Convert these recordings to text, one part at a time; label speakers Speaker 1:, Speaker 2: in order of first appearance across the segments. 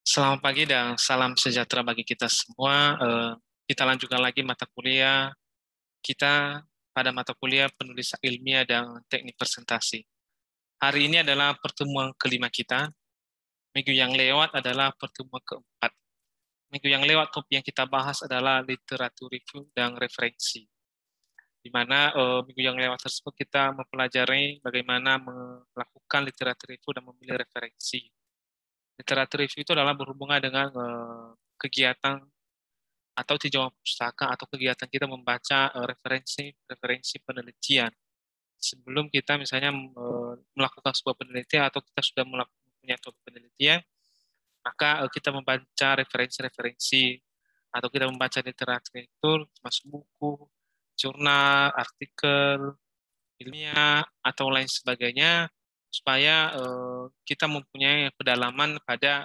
Speaker 1: Selamat pagi dan salam sejahtera bagi kita semua. Kita lanjutkan lagi mata kuliah kita pada mata kuliah penulisan ilmiah dan teknik presentasi. Hari ini adalah pertemuan kelima kita. Minggu yang lewat adalah pertemuan keempat. Minggu yang lewat topik yang kita bahas adalah literatur review dan referensi. Di mana minggu yang lewat tersebut kita mempelajari bagaimana melakukan literatur review dan memilih referensi. Literatur review itu adalah berhubungan dengan kegiatan atau tinjauan pustaka atau kegiatan kita membaca referensi penelitian sebelum kita misalnya melakukan sebuah penelitian atau kita sudah melakukan topik penelitian, maka kita membaca referensi-referensi atau kita membaca literatur termasuk buku, jurnal, artikel ilmiah atau lain sebagainya supaya kita mempunyai pedalaman pada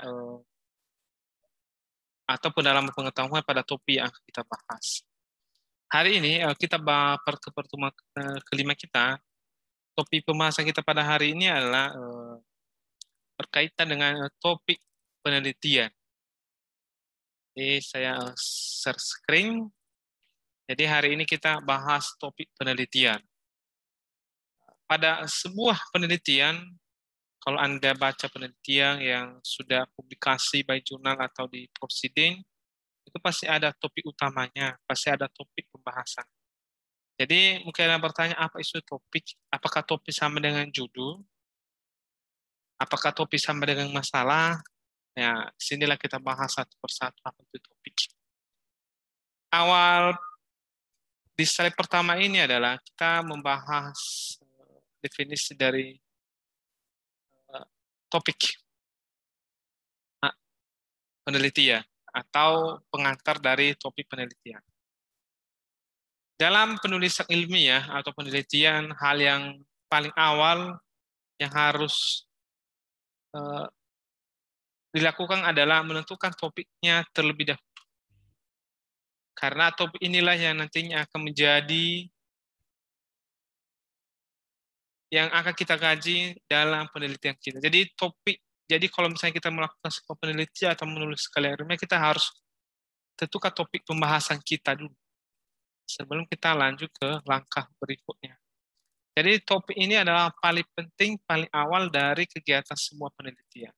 Speaker 1: atau pendalaman pengetahuan pada topik yang kita bahas. Hari ini kita ke pertemuan kelima kita. Topik pembahasan kita pada hari ini adalah berkaitan dengan topik penelitian. Jadi saya share screen. Jadi hari ini kita bahas topik penelitian. Pada sebuah penelitian, kalau Anda baca penelitian yang sudah publikasi by jurnal atau di proceeding, itu pasti ada topik utamanya, pasti ada topik pembahasan. Jadi mungkin Anda bertanya, apa isu topik? Apakah topik sama dengan judul? Apakah topik sama dengan masalah? Ya, sinilah kita bahas satu persatu apa itu topik. Awal di slide pertama ini adalah kita membahas definisi dari topik penelitian atau pengantar dari topik penelitian. Dalam penulisan ilmiah atau penelitian, hal yang paling awal yang harus dilakukan adalah menentukan topiknya terlebih dahulu. Karena topik inilah yang nantinya akan menjadi yang akan kita kaji dalam penelitian kita. Jadi kalau misalnya kita melakukan sebuah penelitian atau menulis karya ilmiah, kita harus tentukan topik pembahasan kita dulu sebelum kita lanjut ke langkah berikutnya. Jadi topik ini adalah paling penting, paling awal dari kegiatan semua penelitian.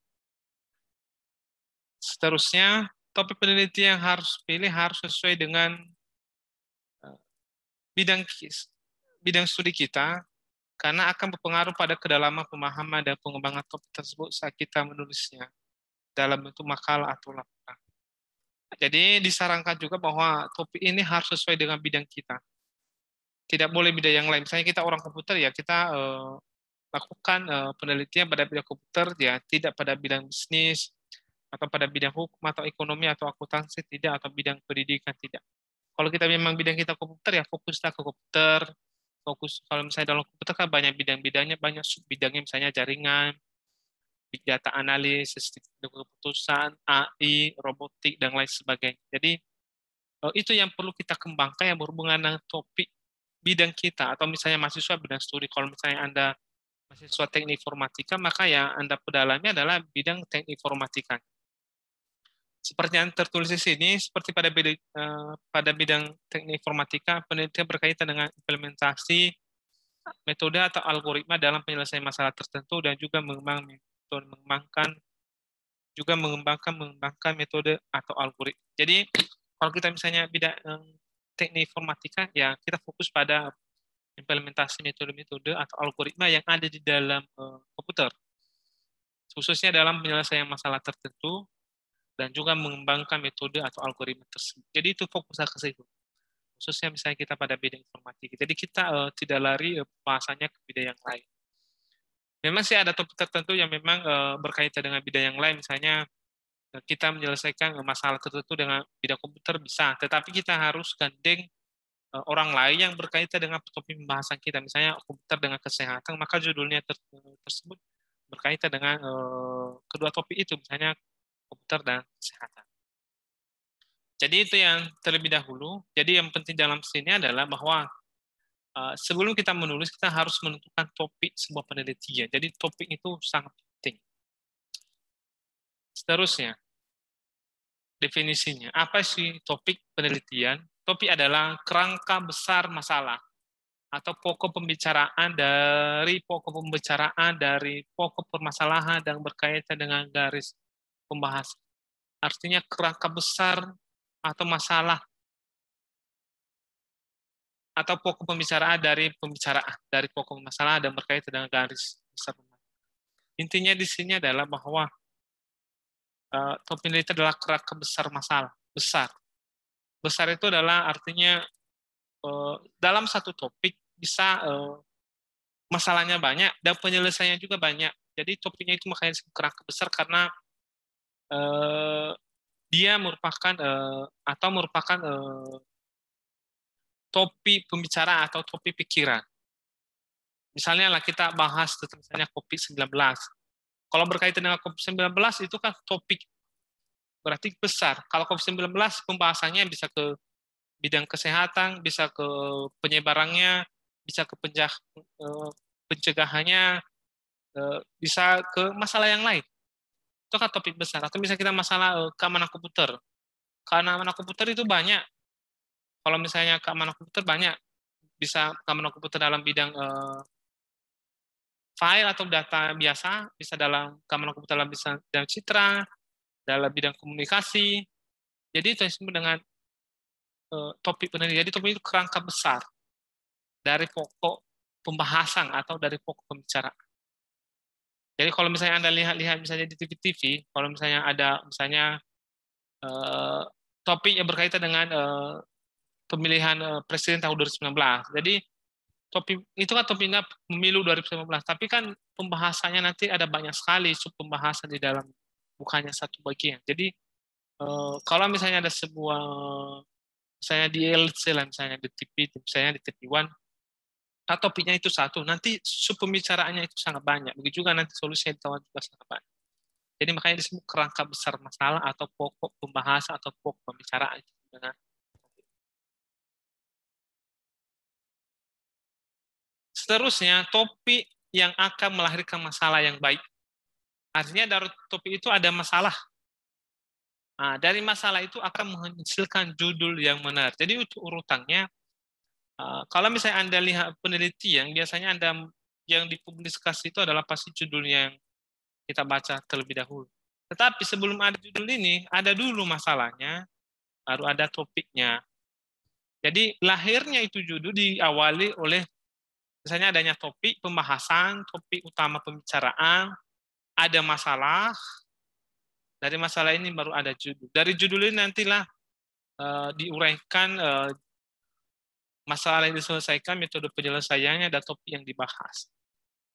Speaker 1: Seterusnya, topik penelitian yang harus pilih harus sesuai dengan bidang studi kita, karena akan berpengaruh pada kedalaman pemahaman dan pengembangan topik tersebut saat kita menulisnya dalam bentuk makalah atau laporan. Jadi disarankan juga bahwa topik ini harus sesuai dengan bidang kita. Tidak boleh bidang yang lain. Misalnya kita orang komputer, ya kita lakukan penelitian pada bidang komputer, ya tidak pada bidang bisnis, atau pada bidang hukum, atau ekonomi, atau akuntansi, tidak, atau bidang pendidikan, tidak. Kalau kita memang bidang kita komputer, ya fokuslah ke komputer. Kalau misalnya dalam komputer kan banyak bidang-bidangnya, banyak sub-bidangnya, misalnya jaringan, big data analisis, keputusan, AI, robotik, dan lain sebagainya. Jadi itu yang perlu kita kembangkan yang berhubungan dengan topik bidang kita, atau misalnya mahasiswa bidang studi. Kalau misalnya Anda mahasiswa teknik informatika, maka yang Anda pedalami adalah bidang teknik informatika. Seperti yang tertulis di sini, seperti pada bidang teknik informatika, penelitian berkaitan dengan implementasi metode atau algoritma dalam penyelesaian masalah tertentu dan juga mengembangkan metode atau algoritma. Jadi kalau kita misalnya bidang teknik informatika, ya kita fokus pada implementasi metode-metode atau algoritma yang ada di dalam komputer, khususnya dalam penyelesaian masalah tertentu dan juga mengembangkan metode atau algoritma tersebut. Jadi itu fokus ke situ. Khususnya misalnya kita pada bidang informatika. Jadi kita tidak lari bahasanya ke bidang yang lain. Memang sih ada topik tertentu yang memang berkaitan dengan bidang yang lain. Misalnya kita menyelesaikan masalah tertentu dengan bidang komputer bisa, tetapi kita harus gandeng orang lain yang berkaitan dengan topik pembahasan kita. Misalnya komputer dengan kesehatan, maka judulnya tersebut berkaitan dengan kedua topik itu, misalnya komputer dan kesehatan. Jadi itu yang terlebih dahulu. Jadi yang penting dalam sini adalah bahwa sebelum kita menulis, kita harus menentukan topik sebuah penelitian. Jadi topik itu sangat penting. Seterusnya, definisinya. Apa sih topik penelitian? Topik adalah kerangka besar masalah atau pokok pembicaraan dari pokok permasalahan yang berkaitan dengan garis pembahasan. Artinya kerangka besar atau masalah atau pokok pembicaraan dari pokok masalah dan berkaitan dengan garis besar. Intinya di sini adalah bahwa topik itu adalah kerangka besar masalah. Besar. Besar itu adalah artinya dalam satu topik bisa masalahnya banyak dan penyelesaiannya juga banyak. Jadi topiknya itu makanya kerangka besar karena dia merupakan topik pembicaraan atau topik pikiran. Misalnya lah kita bahas tentang misalnya COVID-19. Kalau berkaitan dengan COVID-19 itu kan topik berarti besar. Kalau COVID-19 pembahasannya bisa ke bidang kesehatan, bisa ke penyebarannya, bisa ke pencegahannya, bisa ke masalah yang lain. Itu kan topik besar. Atau misalnya kita masalah keamanan komputer. Keamanan komputer itu banyak. Kalau misalnya keamanan komputer banyak. Bisa keamanan komputer dalam bidang file atau data biasa, bisa dalam keamanan komputer dalam bidang citra, dalam bidang komunikasi. Jadi itu disebut dengan topik penelitian. Jadi topik itu kerangka besar dari pokok pembahasan atau dari pokok pembicaraan. Jadi kalau misalnya Anda lihat misalnya di TV, kalau misalnya ada misalnya topik yang berkaitan dengan pemilihan presiden tahun 2019. Jadi topik itu kan topiknya pemilu 2019, tapi kan pembahasannya nanti ada banyak sekali sub pembahasan di dalam, bukannya satu bagian. Jadi kalau misalnya ada sebuah misalnya di LC lah, misalnya di TV, misalnya di TV One, topiknya itu satu, nanti sub pembicaraannya itu sangat banyak. Begitu juga nanti solusi yang ditawarkan juga sangat banyak. Jadi makanya disebut kerangka besar masalah atau pokok pembahasan atau pokok pembicaraan. Seterusnya, topik yang akan melahirkan masalah yang baik. Artinya dari topik itu ada masalah. Nah, dari masalah itu akan menghasilkan judul yang benar. Jadi untuk urutannya, kalau misalnya Anda lihat penelitian, biasanya Anda yang dipublikasi itu adalah pasti judulnya yang kita baca terlebih dahulu. Tetapi sebelum ada judul ini, ada dulu masalahnya, baru ada topiknya. Jadi lahirnya itu judul diawali oleh misalnya adanya topik pembahasan, topik utama pembicaraan, ada masalah, dari masalah ini baru ada judul. Dari judul ini nantilah diuraikan masalah yang diselesaikan, metode penyelesaiannya, dan topik yang dibahas.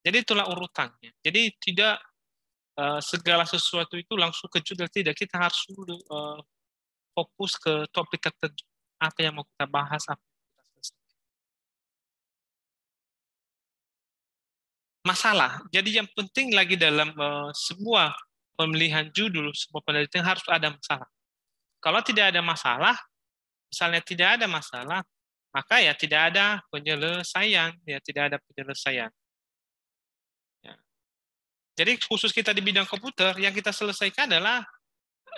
Speaker 1: Jadi itulah urutannya. Jadi tidak segala sesuatu itu langsung ke judul, tidak. Kita harus dulu fokus ke topik tertentu, apa yang mau kita bahas, apa yang kita selesaikan. Masalah. Jadi yang penting lagi dalam sebuah pemilihan judul, sebuah penelitian harus ada masalah. Kalau tidak ada masalah, misalnya tidak ada masalah, maka ya tidak ada penyelesaian, ya tidak ada penyelesaian. Ya. Jadi khusus kita di bidang komputer, yang kita selesaikan adalah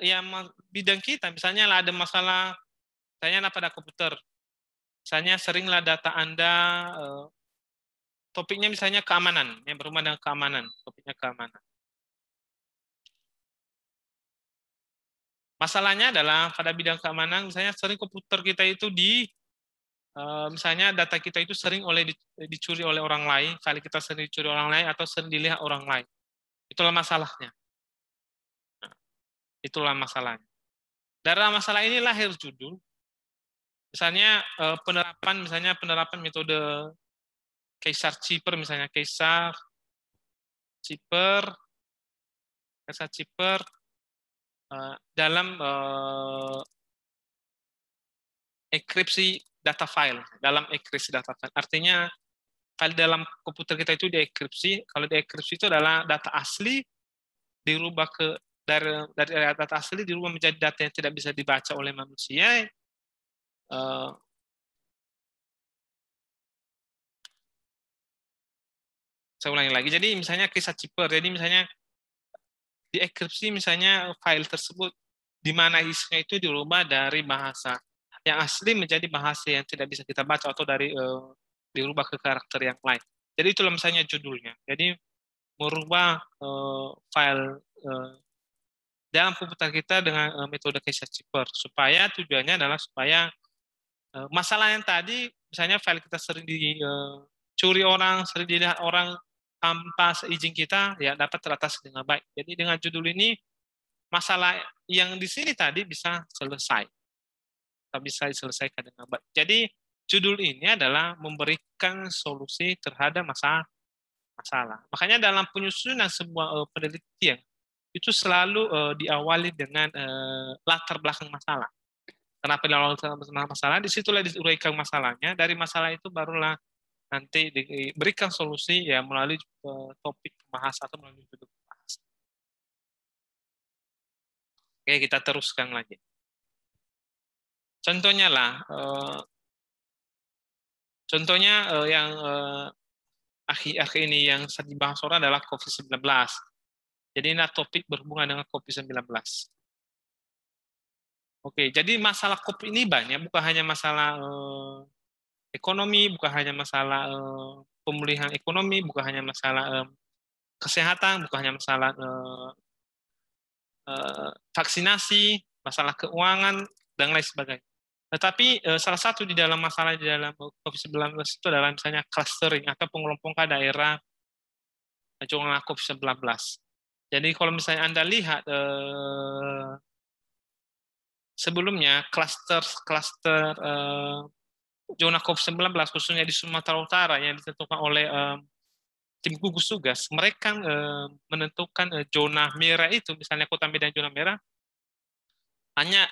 Speaker 1: yang bidang kita. Misalnya ada masalah, misalnya pada komputer, misalnya seringlah data Anda, topiknya misalnya keamanan, yang berhubungan dengan keamanan, topiknya keamanan. Masalahnya adalah pada bidang keamanan, misalnya sering komputer kita itu misalnya data kita itu sering dicuri oleh orang lain, kali kita sering dicuri orang lain atau sering dilihat orang lain. Itulah masalahnya. Nah, itulah masalahnya. Dari masalah ini lahir judul. Misalnya penerapan metode Kaisar Ciper, misalnya Kaisar Ciper dalam enkripsi data file, Artinya kalau dalam komputer kita itu dienkripsi, kalau dienkripsi itu adalah data asli dirubah dari data asli dirubah menjadi data yang tidak bisa dibaca oleh manusia. Saya ulangi lagi. Jadi misalnya kisah Ciper, jadi misalnya dienkripsi misalnya file tersebut di mana isinya itu dirubah dari bahasa yang asli menjadi bahasa yang tidak bisa kita baca atau dari dirubah ke karakter yang lain. Jadi itulah misalnya judulnya. Jadi merubah file dalam komputer kita dengan metode Caesar-Cipher supaya tujuannya adalah supaya masalah yang tadi misalnya file kita sering dicuri orang, sering dilihat orang tanpa seizin kita ya dapat teratasi dengan baik. Jadi dengan judul ini masalah yang di sini tadi bisa selesai. Bisa diselesaikan dengan baik. Jadi judul ini adalah memberikan solusi terhadap masalah. Makanya dalam penyusunan sebuah penelitian itu selalu diawali dengan latar belakang masalah. Kenapa diawali masalah? Disitulah diuraikan masalahnya. Dari masalah itu barulah nanti diberikan solusi ya melalui topik pembahasan atau melalui judul pembahasan. Oke, kita teruskan lagi. Contohnya lah, yang akhir-akhir ini yang dibahas orang adalah COVID-19. Jadi ini topik berhubungan dengan COVID-19. Oke, jadi masalah COVID ini banyak, bukan hanya masalah ekonomi, bukan hanya masalah pemulihan ekonomi, bukan hanya masalah kesehatan, bukan hanya masalah vaksinasi, masalah keuangan, dan lain sebagainya. Tetapi salah satu di dalam masalah di dalam COVID-19 itu adalah misalnya clustering atau pengelompokan daerah zona COVID-19. Jadi kalau misalnya Anda lihat sebelumnya cluster zona COVID-19 khususnya di Sumatera Utara yang ditentukan oleh tim gugus tugas, mereka menentukan zona merah itu, misalnya Kota Medan zona merah, hanya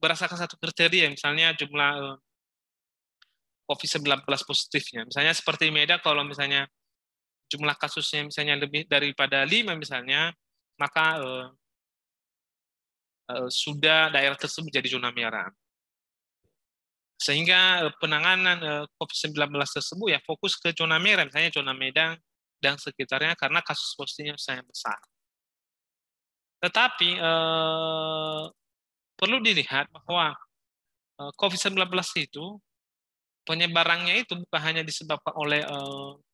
Speaker 1: berdasarkan satu kriteria, misalnya jumlah COVID-19 positifnya. Misalnya seperti Medan, kalau misalnya jumlah kasusnya misalnya lebih daripada 5 misalnya, maka sudah daerah tersebut jadi zona merah. Sehingga penanganan COVID-19 tersebut ya fokus ke zona merah, misalnya zona Medan dan sekitarnya karena kasus positifnya sangat besar. Tetapi perlu dilihat bahwa COVID-19 itu penyebarannya itu bukan hanya disebabkan oleh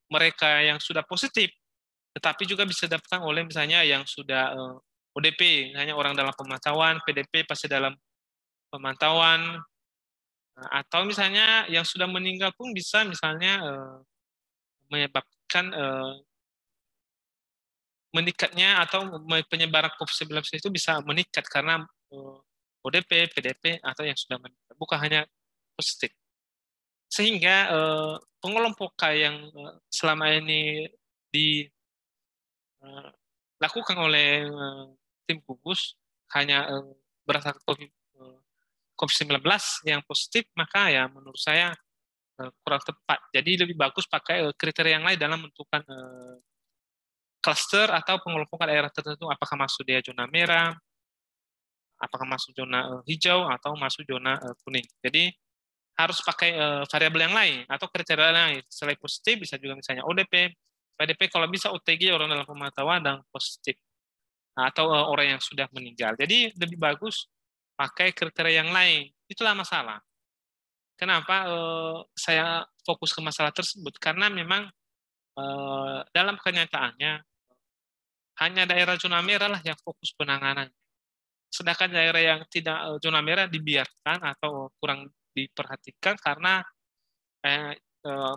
Speaker 1: mereka yang sudah positif, tetapi juga bisa disebabkan oleh misalnya yang sudah ODP, hanya orang dalam pemantauan, PDP pasti dalam pemantauan, atau misalnya yang sudah meninggal pun bisa misalnya menyebabkan meningkatnya atau penyebaran COVID-19 itu bisa meningkat karena ODP, PDP, atau yang sudah meninggal, bukan hanya positif. Sehingga pengelompokan yang selama ini dilakukan oleh tim gugus hanya berdasarkan COVID-19 yang positif, maka ya menurut saya kurang tepat. Jadi lebih bagus pakai kriteria yang lain dalam menentukan cluster atau pengelompokan daerah tertentu, apakah masuk dia zona merah, apakah masuk zona hijau, atau masuk zona kuning. Jadi harus pakai variabel yang lain atau kriteria lain. Selain positif bisa juga misalnya ODP, PDP, kalau bisa OTG, orang dalam pemantauan, dan positif. Atau orang yang sudah meninggal. Jadi lebih bagus pakai kriteria yang lain. Itulah masalah. Kenapa saya fokus ke masalah tersebut? Karena memang dalam kenyataannya hanya daerah zona merah lah yang fokus penanganan. Sedangkan daerah yang tidak zona merah dibiarkan atau kurang diperhatikan karena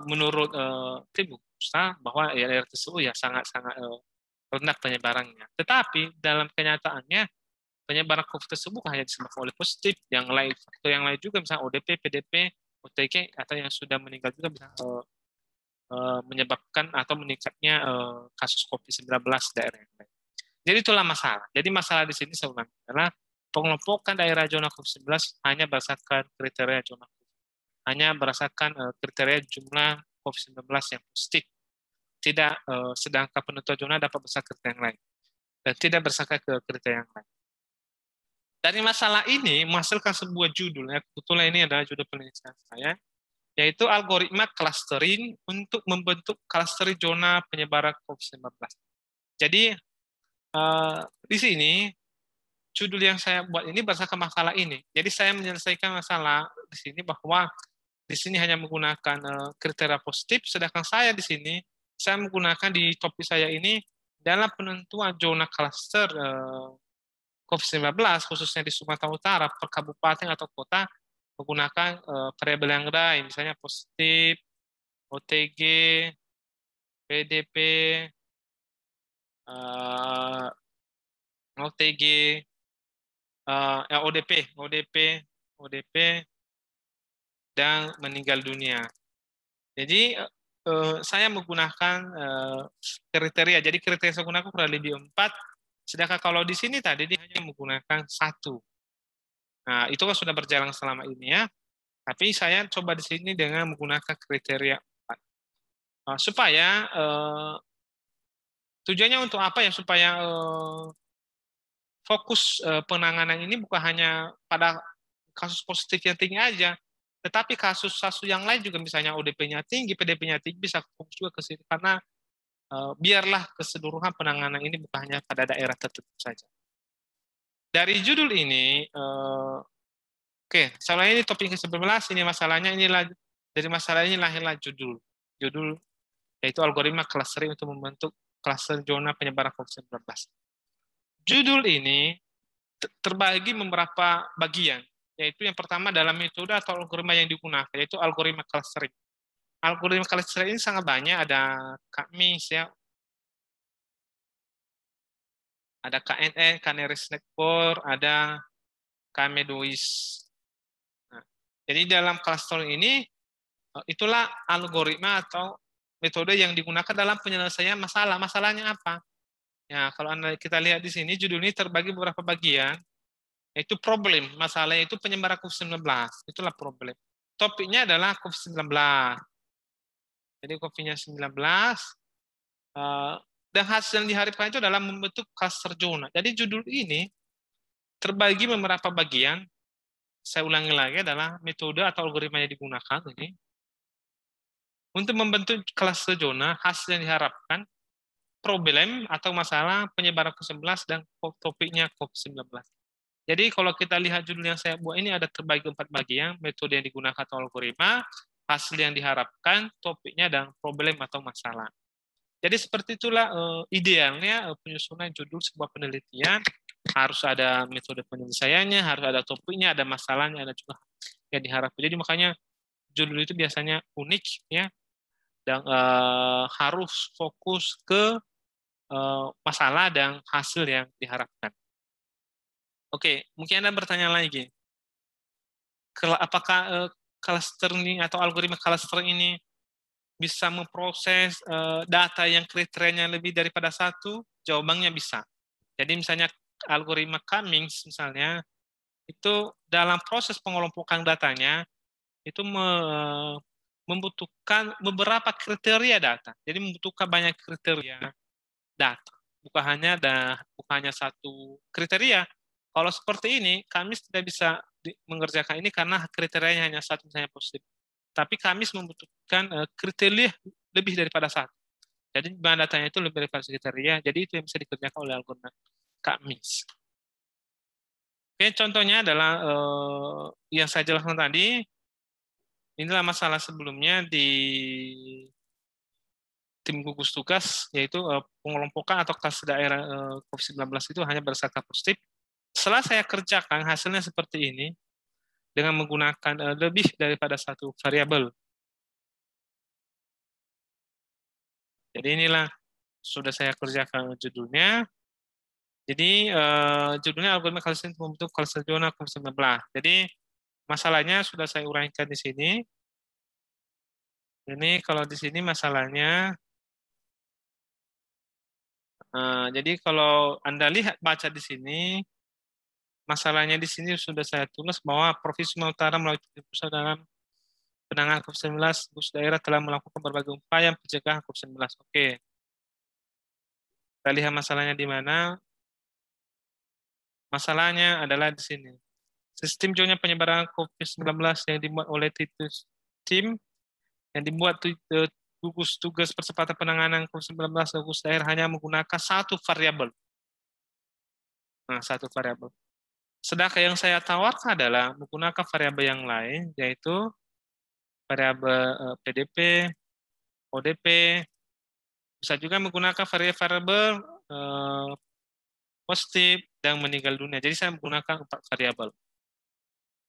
Speaker 1: menurut tim usaha bahwa daerah tersebut ya sangat-sangat rendah penyebarannya. Tetapi dalam kenyataannya penyebaran COVID tersebut hanya disebabkan oleh positif, yang lain faktor yang lain juga misalnya ODP, PDP, OTG, atau yang sudah meninggal juga bisa menyebabkan atau meningkatnya kasus COVID-19 daerah yang lain. Jadi itulah masalah. Jadi masalah di sini saya ulangi adalah pengelompokan daerah zona COVID-19 hanya berdasarkan kriteria zona COVID. Hanya berdasarkan kriteria jumlah COVID-19 yang positif. Tidak sedangkan penentuan zona dapat berdasarkan kriteria yang lain. Dan tidak berdasarkan ke kriteria yang lain. Dari masalah ini menghasilkan sebuah judul, ya, kebetulan ini adalah judul penelitian saya, yaitu algoritma clustering untuk membentuk clustering zona penyebaran COVID-19. Jadi di sini judul yang saya buat ini berdasarkan makalah ini. Jadi saya menyelesaikan masalah di sini bahwa di sini hanya menggunakan kriteria positif, sedangkan saya di sini saya menggunakan di topik saya ini dalam penentuan zona klaster COVID-19 khususnya di Sumatera Utara per kabupaten atau kota menggunakan variabel yang lain, misalnya positif, OTG, PDP, OTG, ODP, dan meninggal dunia. Jadi saya menggunakan kriteria. Jadi kriteria saya gunakan kurang lebih 4. Sedangkan kalau di sini tadi dia hanya menggunakan 1. Nah, itu kan sudah berjalan selama ini ya. Tapi saya coba di sini dengan menggunakan kriteria 4. Supaya tujuannya untuk apa ya? Supaya fokus penanganan ini bukan hanya pada kasus positif yang tinggi aja, tetapi kasus-kasus yang lain juga misalnya ODP-nya tinggi, PDP-nya tinggi bisa fokus juga ke situ karena biarlah keseluruhan penanganan ini bukan hanya pada daerah tertentu saja. Dari judul ini, oke, soalnya ini topik ke-11, ini masalahnya inilah dari masalah ini lahirlah judul yaitu algoritma clustering untuk membentuk klaster zona penyebaran COVID-19. Judul ini terbagi beberapa bagian, yaitu yang pertama dalam metode atau algoritma yang digunakan, yaitu algoritma clustering. Algoritma clustering ini sangat banyak, ada KMIS ya, ada KNN, Canary Network, ada KMEDOIS. Nah, jadi dalam clustering ini itulah algoritma atau metode yang digunakan dalam penyelesaian masalah. Masalahnya apa? Ya, kalau kita lihat di sini judul ini terbagi beberapa bagian, yaitu problem. Masalahnya itu penyebaran COVID-19. Itulah problem. Topiknya adalah COVID-19. Jadi COVID-19 dan hasil yang diharapkan itu adalah membentuk cluster zona. Jadi judul ini terbagi beberapa bagian. Saya ulangi lagi adalah metode atau algoritma yang digunakan ini untuk membentuk cluster zona. Hasil yang diharapkan, problem atau masalah penyebaran COVID-19 dan topiknya COVID-19. Jadi kalau kita lihat judul yang saya buat ini ada terbagi 4 bagian, metode yang digunakan atau algoritma, hasil yang diharapkan, topiknya, dan problem atau masalah. Jadi seperti itulah idealnya penyusunan judul sebuah penelitian, harus ada metode penyelesaiannya, harus ada topiknya, ada masalahnya, ada juga yang diharapkan. Jadi makanya judul itu biasanya unik ya, dan harus fokus ke masalah dan hasil yang diharapkan. Oke, mungkin Anda bertanya lagi, apakah clustering atau algoritma clustering ini bisa memproses data yang kriterianya lebih daripada 1? Jawabannya bisa. Jadi misalnya algoritma Cummings misalnya, itu dalam proses pengelompokan datanya, itu membutuhkan beberapa kriteria data. Jadi membutuhkan banyak kriteria data. Bukan hanya 1 kriteria. Kalau seperti ini, kami tidak bisa mengerjakan ini karena kriterianya hanya 1, misalnya positif. Tapi kami membutuhkan kriteria lebih daripada 1. Jadi bahan datanya itu lebih daripada kriteria. Jadi itu yang bisa dikerjakan oleh algoritma kami. Oke, contohnya adalah yang saya jelaskan tadi. Inilah masalah sebelumnya di tim gugus tugas, yaitu pengelompokan atau klaster daerah COVID-19 itu hanya berdasarkan positif. Setelah saya kerjakan, hasilnya seperti ini, dengan menggunakan lebih daripada 1 variabel. Jadi inilah sudah saya kerjakan judulnya. Jadi judulnya algoritma clustering membentuk cluster zona COVID-19. Jadi masalahnya sudah saya uraikan di sini. Ini kalau di sini masalahnya, jadi kalau Anda lihat baca di sini, masalahnya di sini sudah saya tulis bahwa Provinsi Sumatera Utara melalui pusat dalam penanganan COVID-19, gugus daerah telah melakukan berbagai upaya pencegahan COVID-19. Oke. Kita lihat masalahnya di mana. Masalahnya adalah di sini. Sistem zona penyebaran COVID-19 yang dibuat oleh tim yang dibuat gugus tugas percepatan penanganan COVID-19 gugus daerah hanya menggunakan 1 variabel. Nah, satu variabel. Sedangkan yang saya tawarkan adalah menggunakan variabel yang lain, yaitu variabel PDP, ODP, bisa juga menggunakan variabel positif dan meninggal dunia. Jadi saya menggunakan 4 variabel.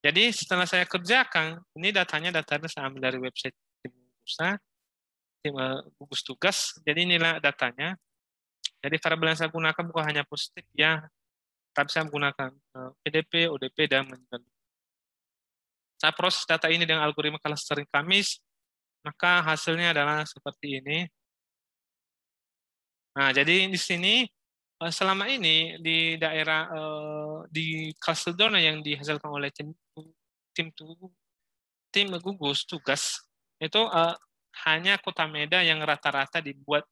Speaker 1: Jadi setelah saya kerjakan, ini datanya saya ambil dari website tim gugus tugas. Jadi inilah datanya. Jadi variabel yang saya gunakan bukan hanya positif ya, tapi saya menggunakan PDP, ODP, dan meninggal dunia. Saya proses data ini dengan algoritma clustering Kamis, maka hasilnya adalah seperti ini. Nah, jadi di sini selama ini di daerah di cluster zona yang dihasilkan oleh tim gugus tugas itu hanya Kota Medan yang rata-rata dibuat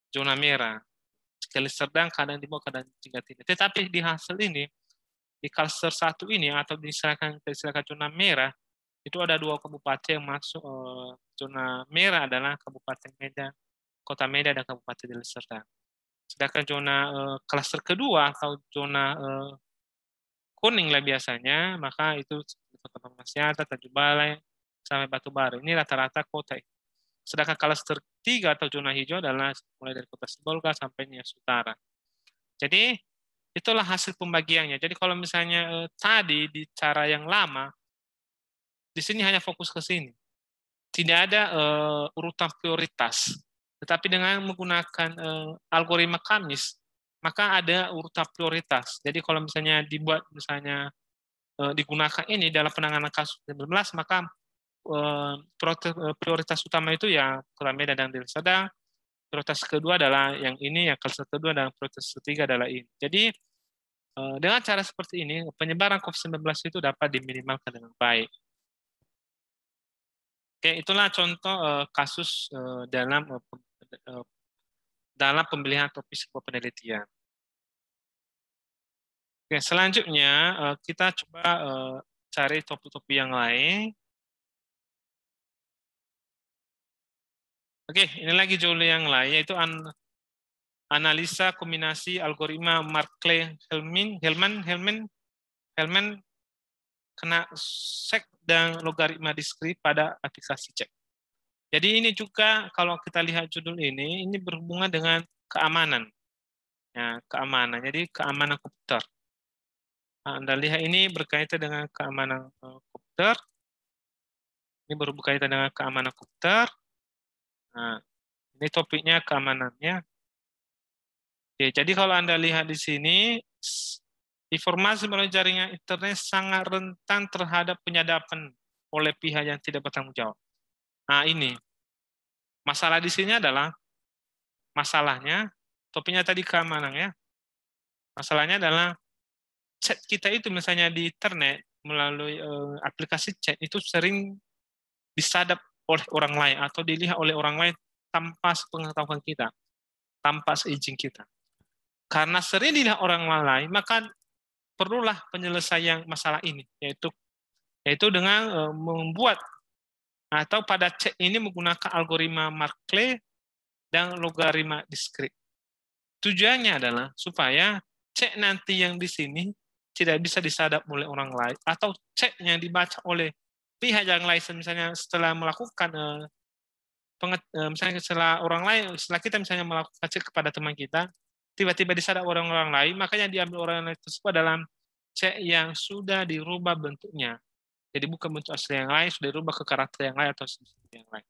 Speaker 1: zona merah. Sekali sedang, kadang di bawah, kadang tingkat tinggi. Tetapi di hasil ini, di cluster 1 ini atau diserahkan zona merah, itu ada 2 kabupaten yang masuk zona merah adalah Kabupaten Medan, Kota Medan, dan Kabupaten Deli Serdang. Sedangkan zona klaster kedua atau zona kuning lah biasanya, maka itu Kota Masyata, Tanjung Balai, sampai Batubara. Ini rata-rata kota. Sedangkan klaster 3 atau zona hijau adalah mulai dari Kota Sibolga sampai Nias Utara. Jadi itulah hasil pembagiannya. Jadi kalau misalnya tadi di cara yang lama, di sini hanya fokus ke sini. Tidak ada urutan prioritas. Tetapi dengan menggunakan algoritma Kamis, maka ada urutan prioritas. Jadi kalau misalnya dibuat misalnya digunakan ini dalam penanganan kasus 19, maka prioritas utama itu ya Kota Medan dan Deli Serdang. Prioritas kedua adalah yang ini, yang klaster kedua, dan prioritas ketiga adalah ini. Jadi dengan cara seperti ini, penyebaran COVID-19 itu dapat diminimalkan dengan baik. Oke, itulah contoh kasus dalam pemilihan topik sebuah penelitian. Oke, selanjutnya kita coba cari topik-topik yang lain. Oke, ini lagi judul yang lain, yaitu analisa kombinasi algoritma Markle-Hellman kena sek dan logaritma diskrit pada aplikasi cek. Jadi ini juga kalau kita lihat judul ini berhubungan dengan keamanan. Ya, keamanan. Jadi keamanan komputer. Nah, Anda lihat ini berkaitan dengan keamanan komputer. Ini berkaitan dengan keamanan komputer. Nah, ini topiknya keamanannya. Oke, jadi kalau Anda lihat di sini, informasi melalui jaringan internet sangat rentan terhadap penyadapan oleh pihak yang tidak bertanggung jawab. Nah, ini. Masalah di sini adalah, masalahnya, topiknya tadi keamanan ya. Masalahnya adalah, chat kita itu misalnya di internet, melalui aplikasi chat, itu sering disadap oleh orang lain, atau dilihat oleh orang lain tanpa sepengetahuan kita, tanpa seizin kita. Karena sering dilihat orang lain, maka perlulah penyelesaian masalah ini, yaitu dengan membuat atau pada chat ini menggunakan algoritma Markle dan logaritma diskrit. Tujuannya adalah supaya chat nanti yang di sini tidak bisa disadap oleh orang lain, atau chat yang dibaca oleh pihak yang lain, misalnya setelah melakukan misalnya setelah kita misalnya melakukan chat kepada teman kita, tiba-tiba disadap orang-orang lain, makanya diambil orang lain tersebut dalam chat yang sudah dirubah bentuknya. Jadi bukan bentuk asli yang lain, sudah dirubah ke karakter yang lain atau yang lain.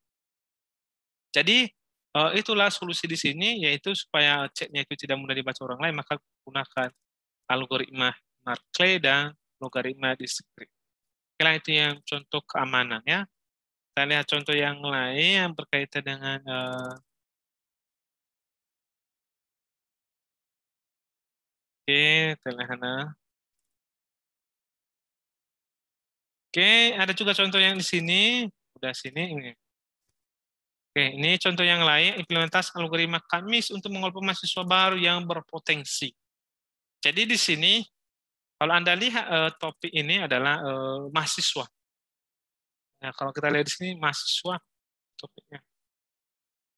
Speaker 1: Jadi itulah solusi di sini, yaitu supaya chatnya itu tidak mudah dibaca orang lain, maka gunakan algoritma Markle dan logaritma diskrit. Kira itu yang contoh keamanan ya. Kita lihat contoh yang lain yang berkaitan dengan Oke, ada juga contoh yang di sini. Udah sini ini. Oke, ini contoh yang lain, implementasi algoritma Kamis untuk mengelompok mahasiswa baru yang berpotensi. Jadi di sini, kalau Anda lihat topik ini adalah mahasiswa. Nah, kalau kita lihat di sini mahasiswa topiknya.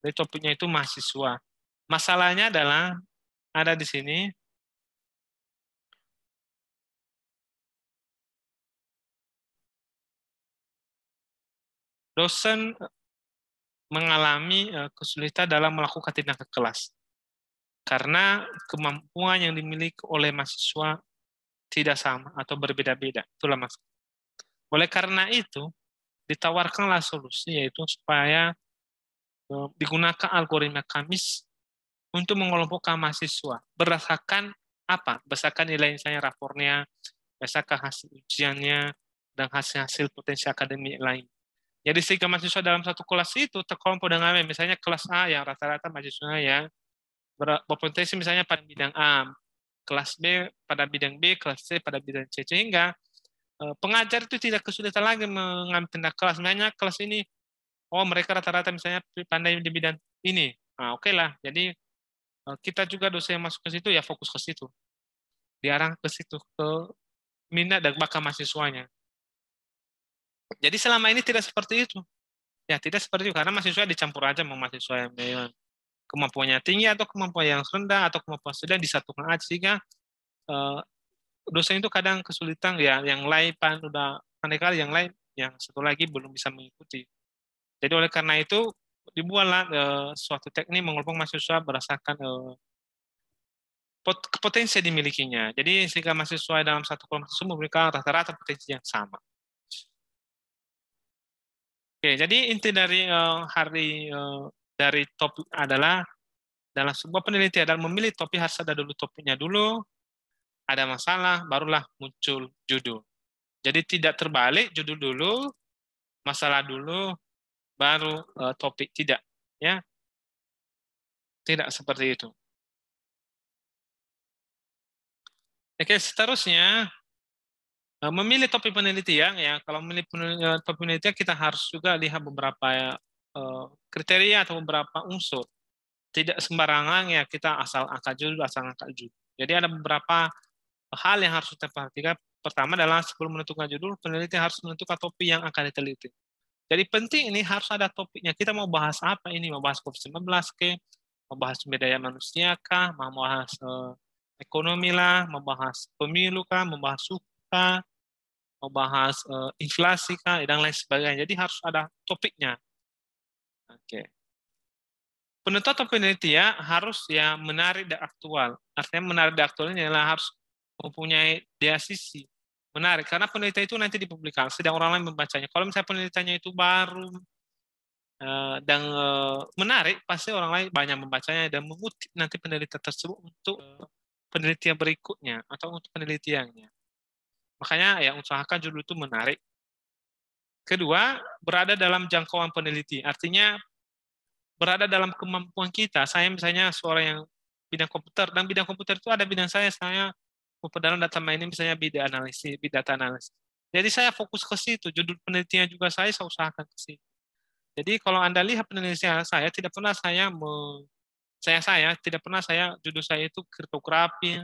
Speaker 1: Jadi topiknya itu mahasiswa. Masalahnya adalah ada di sini dosen mengalami kesulitan dalam melakukan tindakan kelas karena kemampuan yang dimiliki oleh mahasiswa tidak sama atau berbeda-beda. Itulah maksud. Oleh karena itu, ditawarkanlah solusi yaitu supaya digunakan algoritma Kamis untuk mengelompokkan mahasiswa berdasarkan apa? Berdasarkan nilai misalnya rapornya, berdasarkan hasil ujiannya, dan hasil-hasil potensi akademik lain. Jadi sehingga mahasiswa dalam satu kelas itu terkelompok dengan misalnya kelas A yang rata-rata mahasiswa yang berpotensi misalnya pada bidang A, kelas B pada bidang B, kelas C pada bidang C, sehingga pengajar itu tidak kesulitan lagi mengambil tindak kelas. Misalnya kelas ini, oh mereka rata-rata misalnya pandai di bidang ini, nah oke lah. Jadi kita juga dosen yang masuk ke situ ya fokus ke situ, diarah ke situ, ke minat dan bakat mahasiswanya. Jadi selama ini tidak seperti itu. Ya tidak seperti itu, karena mahasiswa dicampur aja sama mahasiswa yang kemampuannya tinggi atau kemampuan yang rendah atau kemampuan sedang disatukan aja, sehingga dosen itu kadang kesulitan ya, yang lain udah pandai kali, yang lain yang satu lagi belum bisa mengikuti. Jadi oleh karena itu dibuatlah suatu teknik mengelompok mahasiswa berdasarkan potensi yang dimilikinya. Jadi sehingga mahasiswa dalam satu kelompok tersebut memberikan rata-rata potensi yang sama. Oke, jadi inti dari dari topik adalah dalam sebuah penelitian adalah memilih topik harus ada dulu topiknya dulu, ada masalah, barulah muncul judul. Jadi tidak terbalik, judul dulu, masalah dulu, baru topik. Tidak, ya, tidak seperti itu. Oke, seterusnya memilih topik penelitian ya. Kalau memilih topik penelitian kita harus juga lihat beberapa kriteria atau beberapa unsur. Tidak sembarangan ya kita asal angkat judul, asal angkat judul. Jadi ada beberapa hal yang harus kita perhatikan. Pertama adalah sebelum menentukan judul, peneliti harus menentukan topik yang akan diteliti. Jadi penting ini harus ada topiknya. Kita mau bahas apa ini? Mau bahas COVID-19 ke? Mau bahas sumber daya manusia kah? Mau bahas ekonomi lah? Mau bahas pemilu kah? Mau bahas suku kah? Mau bahas inflasi kah? Dan lain sebagainya. Jadi harus ada topiknya. Oke. Penentuan penelitian harus ya menarik dan aktual. Artinya menarik dan aktual ini adalah harus mempunyai daya sisi menarik, karena penelitian itu nanti dipublikasi dan orang lain membacanya. Kalau misalnya penelitiannya itu baru dan menarik, pasti orang lain banyak membacanya dan mengutip nanti penelitian tersebut untuk penelitian berikutnya atau untuk penelitiannya. Makanya ya usahakan judul itu menarik. Kedua, berada dalam jangkauan peneliti. Artinya berada dalam kemampuan kita. Saya misalnya seorang yang bidang komputer, dan bidang komputer itu ada bidang saya memperdalam data mining, misalnya bidang analisis, big data analisis. Jadi saya fokus ke situ, judul penelitian juga saya usahakan ke situ. Jadi kalau Anda lihat penelitian saya, tidak pernah saya tidak pernah judul saya itu kriptografi,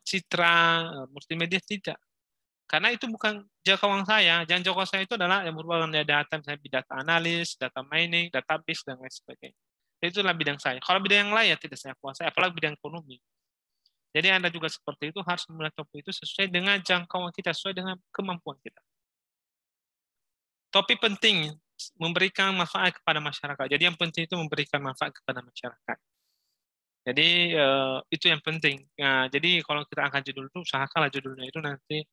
Speaker 1: citra, multimedia, tidak. Karena itu bukan jangkauan saya. Jangkauan saya itu adalah yang merupakan data, misalnya data analis, data mining, database, dan lain sebagainya. Itulah bidang saya. Kalau bidang yang lain ya tidak saya kuasai, apalagi bidang ekonomi. Jadi Anda juga seperti itu harus memilih topik itu sesuai dengan jangkauan kita, sesuai dengan kemampuan kita. Topik penting memberikan manfaat kepada masyarakat. Jadi yang penting itu memberikan manfaat kepada masyarakat. Jadi itu yang penting. Nah, jadi kalau kita angkat judul itu, usahakanlah judulnya itu nanti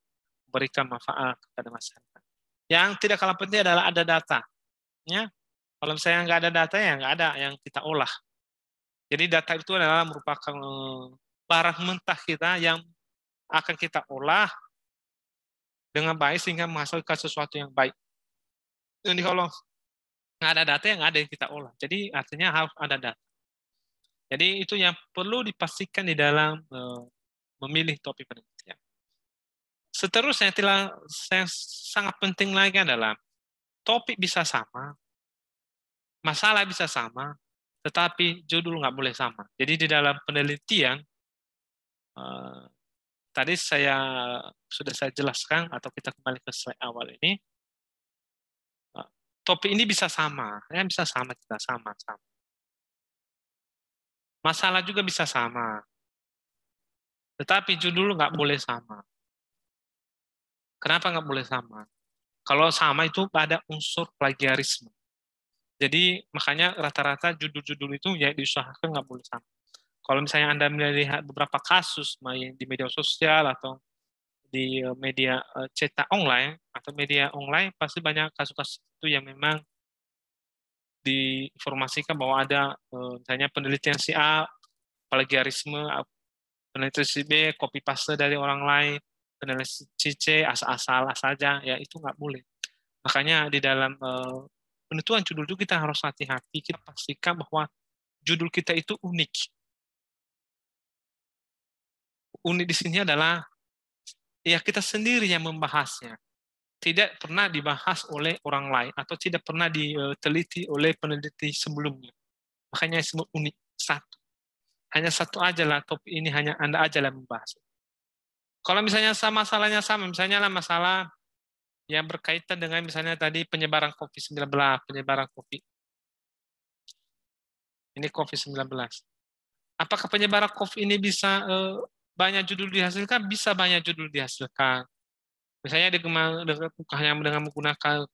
Speaker 1: memberikan manfaat kepada masyarakat. Yang tidak kalah penting adalah ada data. Ya, kalau misalnya nggak ada data ya nggak ada yang kita olah. Jadi data itu adalah merupakan barang mentah kita yang akan kita olah dengan baik sehingga menghasilkan sesuatu yang baik. Jadi kalau nggak ada data yang ada yang kita olah. Jadi artinya harus ada data. Jadi itu yang perlu dipastikan di dalam memilih topik penelitian. Seterusnya yang sangat penting lagi adalah topik bisa sama, masalah bisa sama, tetapi judul nggak boleh sama. Jadi di dalam penelitian tadi sudah saya jelaskan atau kita kembali ke slide awal ini, topik ini bisa sama, ya bisa sama kita sama. Masalah juga bisa sama, tetapi judul nggak boleh sama. Kenapa nggak boleh sama? Kalau sama itu ada unsur plagiarisme. Jadi makanya rata-rata judul-judul itu ya diusahakan nggak boleh sama. Kalau misalnya Anda melihat beberapa kasus main di media sosial atau di media cetak online atau media online, pasti banyak kasus-kasus itu yang memang diinformasikan bahwa ada misalnya penelitian si A, plagiarisme, penelitian si B, copy paste dari orang lain, penelitian si C, asal-asal saja, ya itu nggak boleh. Makanya di dalam penentuan judul itu kita harus hati-hati, kita pastikan bahwa judul kita itu unik. Unik di sini adalah ya kita sendiri yang membahasnya. Tidak pernah dibahas oleh orang lain atau tidak pernah diteliti oleh peneliti sebelumnya. Makanya disebut unik. Satu. Hanya satu aja lah topik ini, hanya Anda aja yang membahas. Kalau misalnya masalahnya sama, misalnya lah masalah yang berkaitan dengan misalnya tadi penyebaran COVID-19, penyebaran COVID. Ini COVID-19. Apakah penyebaran COVID ini bisa banyak judul dihasilkan? Bisa banyak judul dihasilkan. Misalnya dengan menggunakan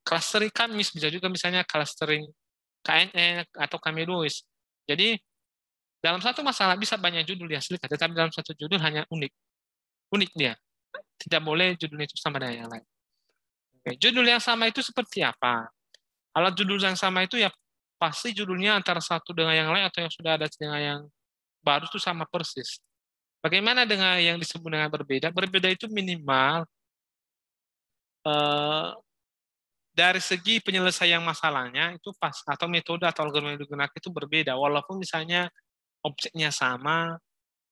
Speaker 1: clustering Kamis, bisa juga misalnya clustering KNN atau Kamedois. Jadi dalam satu masalah bisa banyak judul dihasilkan, tetapi dalam satu judul hanya unik. Unik dia. Tidak boleh judulnya itu sama dengan yang lain. Oke, judul yang sama itu seperti apa? Kalau judul yang sama itu ya pasti judulnya antara satu dengan yang lain atau yang sudah ada dengan yang baru itu sama persis. Bagaimana dengan yang disebut dengan berbeda? Berbeda itu minimal dari segi penyelesaian masalahnya itu pas atau metode atau algoritma yang digunakan itu berbeda. Walaupun misalnya objeknya sama,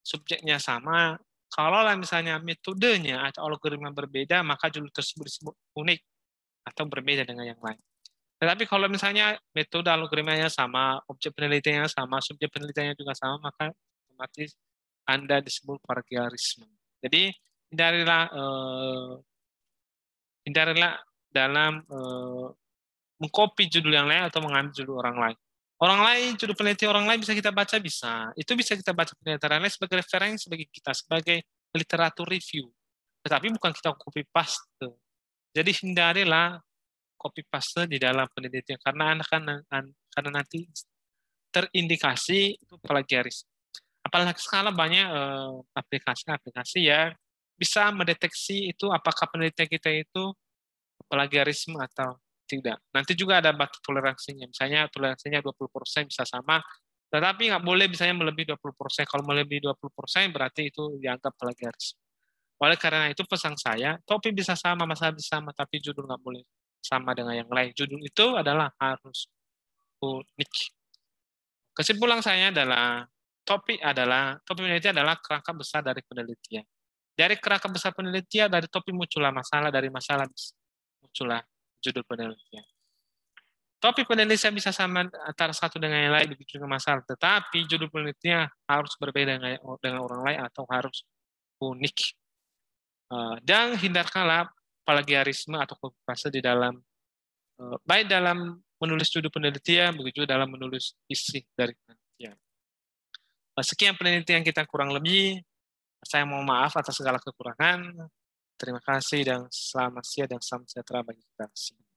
Speaker 1: subjeknya sama, kalau misalnya metodenya atau algoritma berbeda, maka judul tersebut disebut unik atau berbeda dengan yang lain. Tetapi kalau misalnya metode algoritmanya sama, objek penelitiannya sama, subjek penelitiannya juga sama, maka otomatis Anda disebut plagiarisme. Jadi hindarilah dalam mengcopy judul yang lain atau mengambil judul orang lain. Orang lain, judul penelitian orang lain bisa kita baca, bisa. Itu bisa kita baca penelitian lain sebagai referensi bagi kita, sebagai literatur review. Tetapi bukan kita copy paste. Jadi hindarilah copy paste di dalam penelitian karena karena nanti terindikasi itu plagiaris. Apalagi sekarang banyak aplikasi-aplikasi yang bisa mendeteksi itu apakah penelitian kita itu plagiarisme atau tidak. Nanti juga ada batas toleransinya. Misalnya toleransinya 20% bisa sama, tetapi nggak boleh misalnya melebihi 20%. Kalau melebihi 20% berarti itu dianggap plagiarisme. Oleh karena itu pesan saya, topik bisa sama, masalah bisa sama, tapi judul nggak boleh sama dengan yang lain. Judul itu adalah harus unik. Kesimpulan saya adalah topik penelitian adalah kerangka besar dari penelitian. Dari kerangka besar penelitian, dari topik muncullah masalah, dari masalah muncullah judul penelitian. Topik penelitian bisa sama antara satu dengan yang lain, begitu juga masalah. Tetapi judul penelitian harus berbeda dengan orang lain atau harus unik. Dan hindarkanlah plagiarisme atau copy paste di dalam baik dalam menulis judul penelitian, begitu juga dalam menulis isi dari penelitian. Sekian penelitian kita kurang lebih. Saya mohon maaf atas segala kekurangan. Terima kasih dan selamat siang dan salam sejahtera bagi kita semua.